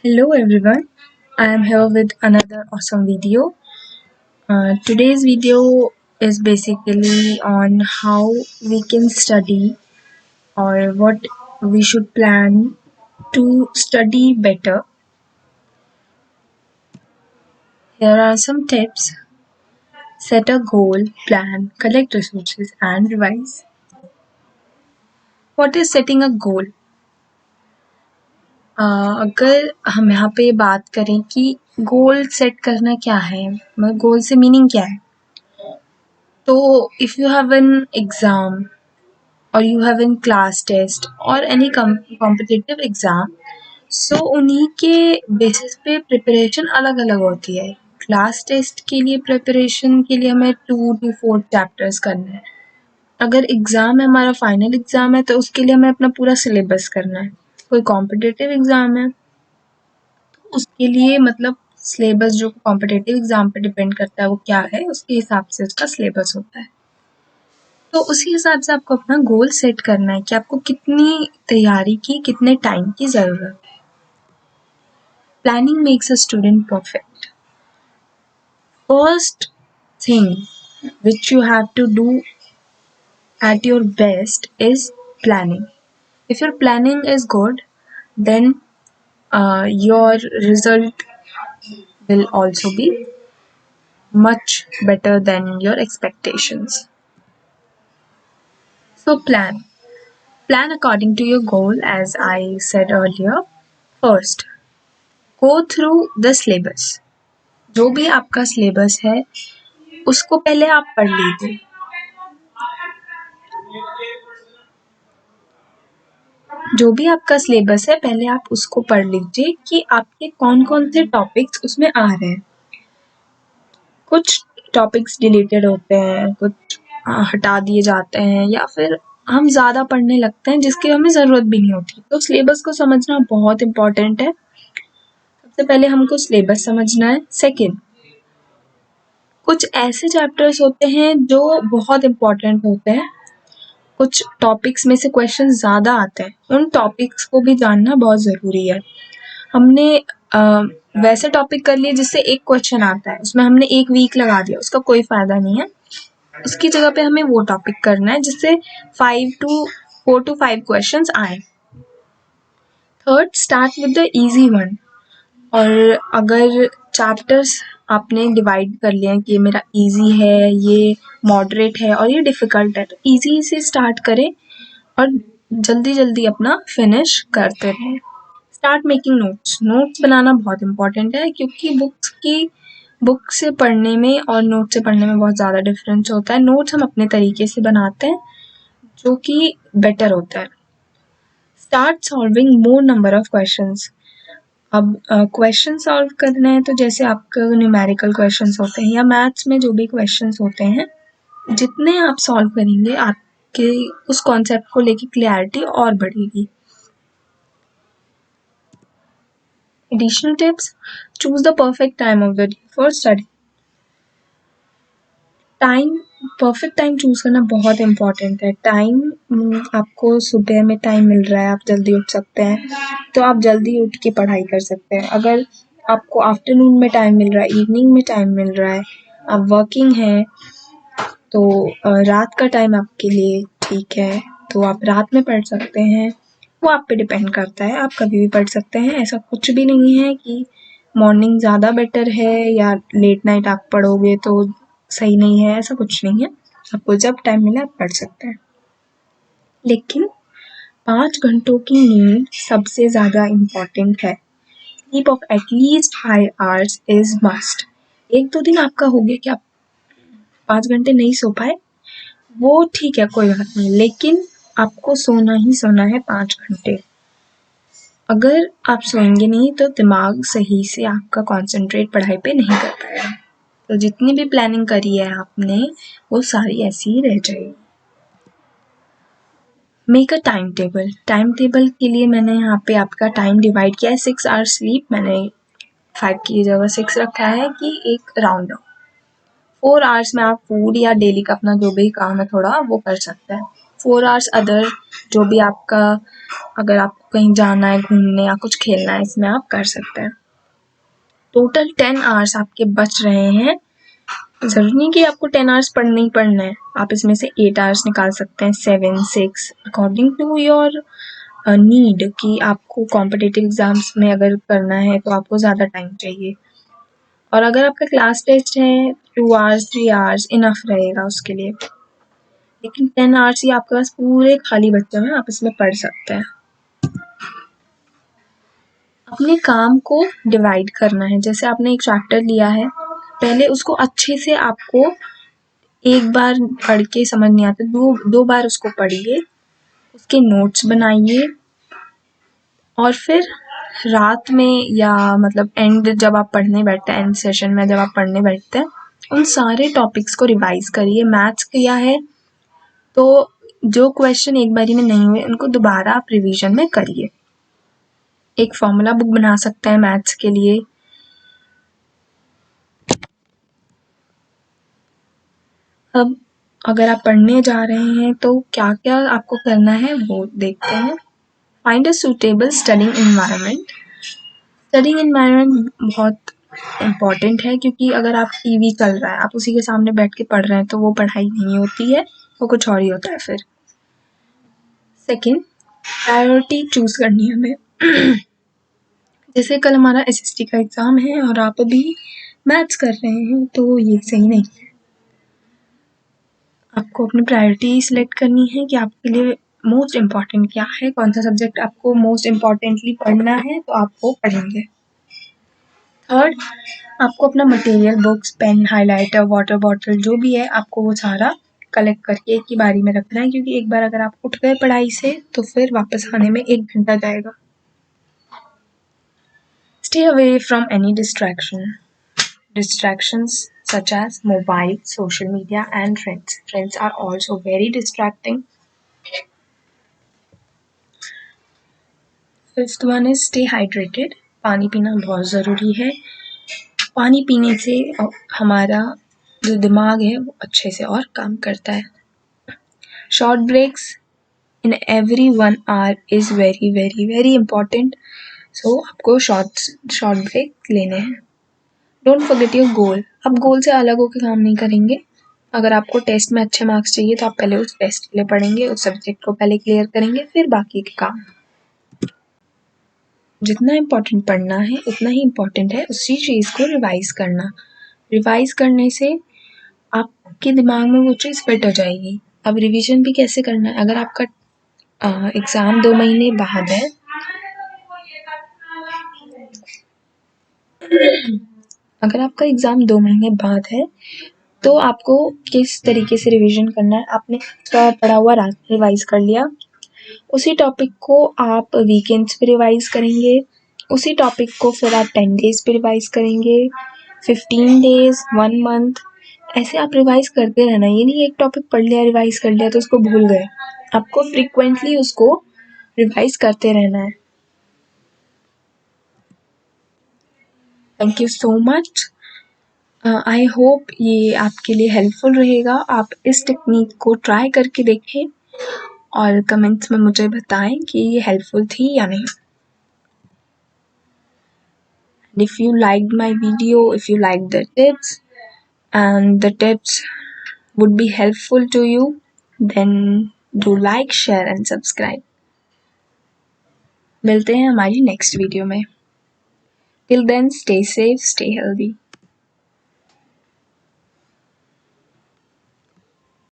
Hello everyone, I am here with another awesome video. Today's video is basically on how we can study or what we should plan to study better. Here are some tips. Set a goal, plan, collect resources and revise. What is setting a goal? अगर हम यहाँ पे बात करें कि goal set करना क्या है, मतलब गोल से मीनिंग क्या है, तो if you have an exam or you have an class test or any competitive exam, so उन्हीं के बेसिस पे प्रिपरेशन अलग अलग होती है. क्लास टेस्ट के लिए प्रिपरेशन के लिए हमें 2 to 4 चैप्टर्स करना है. अगर एग्ज़ाम है, हमारा फाइनल एग्ज़ाम है, तो उसके लिए हमें अपना पूरा सिलेबस करना है. कोई कॉम्पिटिटिव एग्ज़ाम है, तो उसके लिए मतलब सिलेबस जो कॉम्पिटिटिव एग्ज़ाम पे डिपेंड करता है वो क्या है, उसके हिसाब से उसका सिलेबस होता है. तो उसी हिसाब से आपको अपना गोल सेट करना है कि आपको कितनी तैयारी की, कितने टाइम की ज़रूरत है. Planning makes a student perfect. First thing which you have to do at your best is planning. If your planning is good, then your result will also be much better than your expectations. So plan according to your goal, as I said earlier. First, go through the syllabus. जो भी आपका syllabus है उसको पहले आप पढ़ लीजिए. जो भी आपका सिलेबस है पहले आप उसको पढ़ लीजिए कि आपके कौन कौन से टॉपिक्स उसमें आ रहे हैं. कुछ टॉपिक्स डिलीटेड होते हैं, कुछ हटा दिए जाते हैं, या फिर हम ज़्यादा पढ़ने लगते हैं जिसकी हमें ज़रूरत भी नहीं होती. तो सिलेबस को समझना बहुत इम्पॉर्टेंट है. सबसे पहले हमको सिलेबस समझना है. सेकेंड, कुछ ऐसे चैप्टर्स होते हैं जो बहुत इम्पॉर्टेंट होते हैं. कुछ टॉपिक्स में से क्वेश्चन ज़्यादा आते हैं. उन टॉपिक्स को भी जानना बहुत ज़रूरी है. हमने वैसे टॉपिक कर लिए जिससे एक क्वेश्चन आता है, उसमें हमने 1 वीक लगा दिया, उसका कोई फ़ायदा नहीं है. उसकी जगह पे हमें वो टॉपिक करना है जिससे 4 to 5 क्वेश्चंस आए. Third, start with the easy one. और अगर चैप्टर्स आपने डिवाइड कर लिए हैं कि ये मेरा इजी है, ये मॉडरेट है और ये डिफ़िकल्ट है, तो इजी से स्टार्ट करें और जल्दी जल्दी अपना फिनिश करते रहें. Start making notes. नोट्स बनाना बहुत इम्पॉर्टेंट है क्योंकि बुक से पढ़ने में और नोट से पढ़ने में बहुत ज़्यादा डिफरेंस होता है. नोट्स हम अपने तरीके से बनाते हैं जो कि बेटर होता है. Start solving more number of questions. अब क्वेश्चन सॉल्व करना है तो जैसे आपके न्यूमेरिकल क्वेश्चंस होते हैं या मैथ्स में जो भी क्वेश्चंस होते हैं, जितने आप सॉल्व करेंगे आपके उस कॉन्सेप्ट को लेके क्लैरिटी और बढ़ेगी. Additional tips: choose the perfect time of the day for study. Perfect time choose करना बहुत इम्पॉर्टेंट है. आपको सुबह में टाइम मिल रहा है, आप जल्दी उठ सकते हैं, तो आप जल्दी उठ के पढ़ाई कर सकते हैं. अगर आपको आफ्टरनून में टाइम मिल रहा है, इवनिंग में टाइम मिल रहा है, आप वर्किंग हैं, तो रात का टाइम आपके लिए ठीक है, तो आप रात में पढ़ सकते हैं. वो आप पे डिपेंड करता है, आप कभी भी पढ़ सकते हैं. ऐसा कुछ भी नहीं है कि मॉर्निंग ज़्यादा बेटर है या लेट नाइट आप पढ़ोगे तो सही नहीं है, ऐसा कुछ नहीं है. आपको जब टाइम मिले आप पढ़ सकते हैं. लेकिन 5 घंटों की नींद सबसे ज़्यादा इम्पॉर्टेंट है. Sleep of at least 5 hours is must. 1-2 दिन आपका हो गया कि आप 5 घंटे नहीं सो पाए, वो ठीक है, कोई बात नहीं, लेकिन आपको सोना ही सोना है 5 घंटे. अगर आप सोएंगे नहीं तो दिमाग सही से आपका कॉन्सेंट्रेट पढ़ाई पे नहीं कर पाएगा. तो जितनी भी प्लानिंग करी है आपने वो सारी ऐसी ही रह जाएगी. Make a time table. Time table के लिए मैंने यहाँ पे आपका टाइम डिवाइड किया है. 6 hours स्लीप, मैंने 5 की जगह 6 रखा है कि एक राउंड ऑफ. 4 hours में आप फूड या डेली का अपना जो भी काम है थोड़ा वो कर सकते हैं. 4 hours अदर जो भी आपका, अगर आप कहीं जाना है घूमने या कुछ खेलना है, इसमें आप कर सकते हैं। टोटल 10 आवर्स आपके बच रहे हैं। ज़रूरी नहीं कि आपको 10 आवर्स पढ़ना ही पढ़ना है, आप इसमें से 8 आवर्स निकाल सकते हैं, 7, 6 अकॉर्डिंग टू योर नीड कि आपको कॉम्पिटिटिव एग्ज़ाम्स में अगर करना है तो आपको ज़्यादा टाइम चाहिए। और अगर आपका क्लास टेस्ट है 2 आवर्स 3 आवर्स इनफ रहेगा उसके लिए। लेकिन 10 आवर्स ही आपके पास पूरे खाली बचे हुए हैं, आप इसमें पढ़ सकते हैं। अपने काम को डिवाइड करना है। जैसे आपने एक चैप्टर लिया है, पहले उसको अच्छे से आपको एक बार पढ़ के समझ नहीं आता, दो बार उसको पढ़िए, उसके नोट्स बनाइए और फिर रात में या मतलब एंड जब आप पढ़ने बैठते हैं, एंड सेशन में जब आप पढ़ने बैठते हैं, उन सारे टॉपिक्स को रिवाइज करिए। मैथ्स किया है तो जो क्वेश्चन एक बारी में नहीं हुए उनको दोबारा आप रिवीजन में करिए। एक फॉर्मूला बुक बना सकते हैं मैथ्स के लिए। अब अगर आप पढ़ने जा रहे हैं तो क्या क्या आपको करना है वो देखते हैं। Find a suitable studying environment. Studying environment बहुत इम्पॉर्टेंट है, क्योंकि अगर आप टीवी चल रहा है, आप उसी के सामने बैठ के पढ़ रहे हैं तो वो पढ़ाई नहीं होती है, वो कुछ और ही होता है फिर। सेकंड, प्रायोरिटी चूज करनी है हमें। जैसे कल हमारा एसएसटी का एग्ज़ाम है और आप अभी मैथ्स कर रहे हैं तो ये सही नहीं है। आपको अपनी प्रायोरिटी सिलेक्ट करनी है कि आपके लिए मोस्ट इम्पॉर्टेंट क्या है, कौन सा सब्जेक्ट आपको मोस्ट इम्पॉर्टेंटली पढ़ना है तो आप वो पढ़ेंगे। थर्ड, आपको अपना material, books, pen, highlighter, water bottle जो भी है आपको वो सारा कलेक्ट करके एक ही बारी में रखना है, क्योंकि एक बार अगर आप उठ गए पढ़ाई से तो फिर वापस आने में 1 घंटा जाएगा। Stay away from any distraction. Distractions such as mobile, social media and friends. Friends are also very distracting. Fifth one is stay hydrated. पानी पीना बहुत ज़रूरी है। पानी पीने से हमारा जो दिमाग है वो अच्छे से और काम करता है। Short breaks in every 1 hour is very very very important. So आपको short break लेने हैं। Don't forget your goal. आप गोल से अलग होकर काम नहीं करेंगे। अगर आपको टेस्ट में अच्छे मार्क्स चाहिए तो आप पहले उस टेस्ट के लिए पढ़ेंगे, उस सब्जेक्ट को पहले क्लियर करेंगे, फिर बाकी के काम। जितना इम्पोर्टेंट पढ़ना है उतना ही इम्पोर्टेंट है उसी चीज़ को रिवाइज करना। रिवाइज करने से आपके दिमाग में वो चीज़ फिट हो जाएगी। अब रिवीजन भी कैसे करना है, अगर आपका एग्ज़ाम 2 महीने बाद है अगर आपका एग्ज़ाम 2 महीने बाद है तो आपको किस तरीके से रिवीजन करना है। आपने पढ़ा हुआ रात में रिवाइज कर लिया, उसी टॉपिक को आप वीकेंड्स पे रिवाइज करेंगे, उसी टॉपिक को फिर आप 10 डेज़ पे रिवाइज करेंगे, 15 डेज़, 1 मंथ, ऐसे आप रिवाइज करते रहना। ये नहीं एक टॉपिक पढ़ लिया, रिवाइज कर लिया तो उसको भूल गए। आपको फ्रीक्वेंटली उसको रिवाइज करते रहना है। Thank you so much. I hope ये आपके लिए हेल्पफुल रहेगा। आप इस टेक्निक को ट्राई करके देखें और कमेंट्स में मुझे बताएं कि ये हेल्पफुल थी या नहीं। If you liked my video, if you liked the tips and the tips would be helpful to you, then do like, share and subscribe. मिलते हैं हमारी नेक्स्ट वीडियो में। Till then, stay safe, stay healthy.